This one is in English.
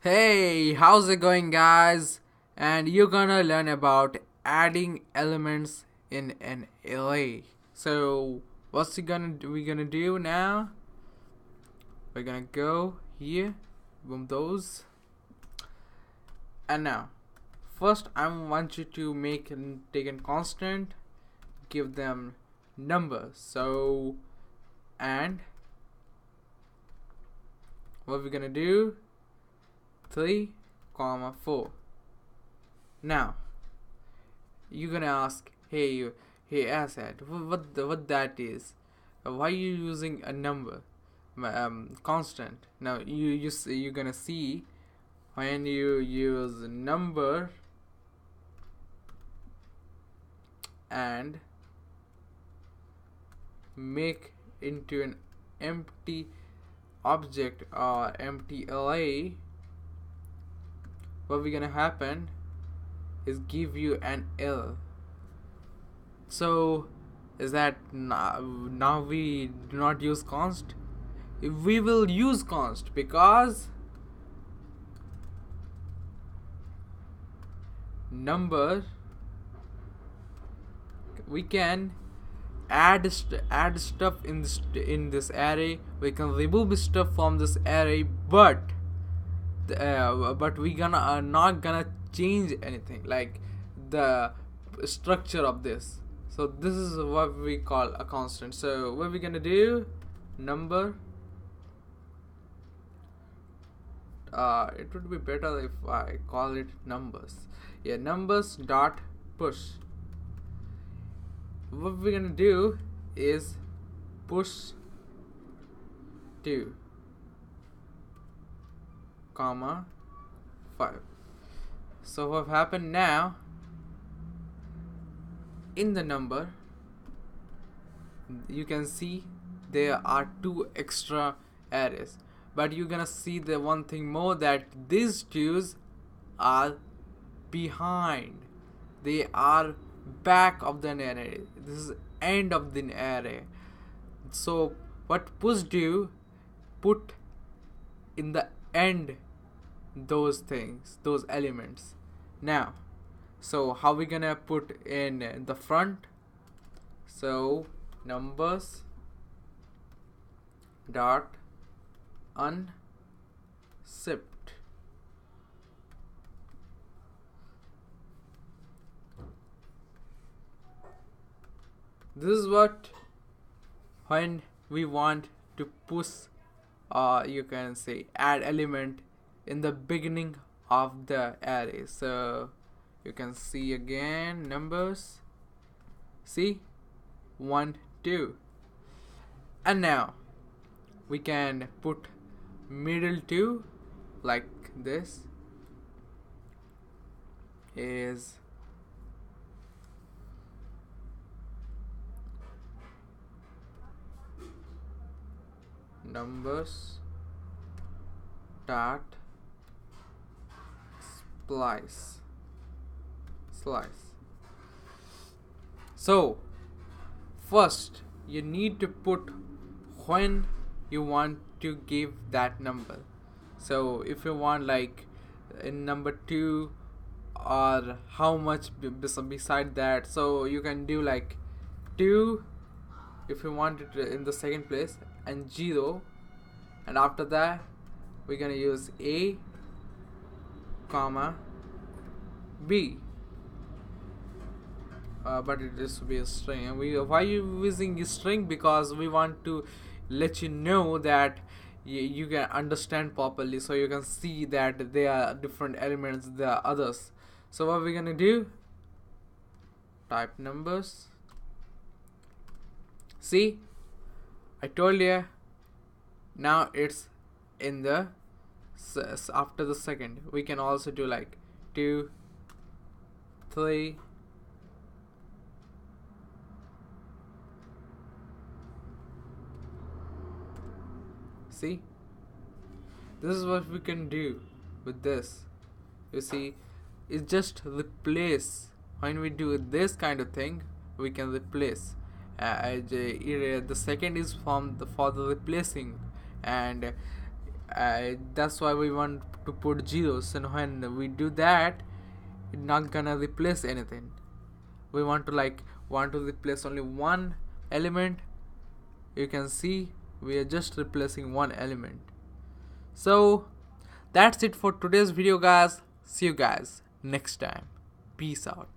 Hey, how's it going, guys? And you're gonna learn about adding elements in an array. So, we gonna do now? We're gonna go here, boom those, and now, first I want you to take a constant, give them numbers. So, and what we're gonna do? 3, 4. Now you're gonna ask, hey asset, what that is? Why you using a number, constant? Now you're gonna see when you use number and make into an empty object or empty array, what we're gonna happen is give you an L. So is that now we do not use const? We will use const because number we can add stuff in this array. We can remove stuff from this array, but we gonna not gonna change anything like the structure of this. So this is what we call a constant. So what we're gonna do, number, it would be better if I call it numbers. Yeah, numbers dot push. What we're gonna do is push 2, 5. So what happened now, in the number you can see there are 2 extra arrays, but you're gonna see the one thing more, that these 2's are behind, they are back of the array. This is end of the array. So what push do, put in the end those things, those elements. Now, so how we gonna put in the front? So numbers dot unzipped. This is what when we want to push, you can say add element in the beginning of the array. So you can see again numbers, see 1, 2, and now we can put middle 2 like this is numbers dot slice. So first you need to put when you want to give that number. So if you want like in number 2 or how much beside that, so you can do like 2 if you want it in the second place, and 0, and after that we're gonna use A, B, but it is to be a string. And why you using a string? Because we want to let you know that you can understand properly, so you can see that there are different elements, there are others. So what we're gonna do, type numbers. See, I told you, now it's in the after the second. We can also do like 2, 3, see, this is what we can do with this. You see, it's just replace. When we do this kind of thing, we can replace. The second is for the replacing, and That's why we want to put zeros, and when we do that, it's not gonna replace anything. We want to replace only one element. You can see we are just replacing one element. So that's it for today's video, guys. See you guys next time. Peace out.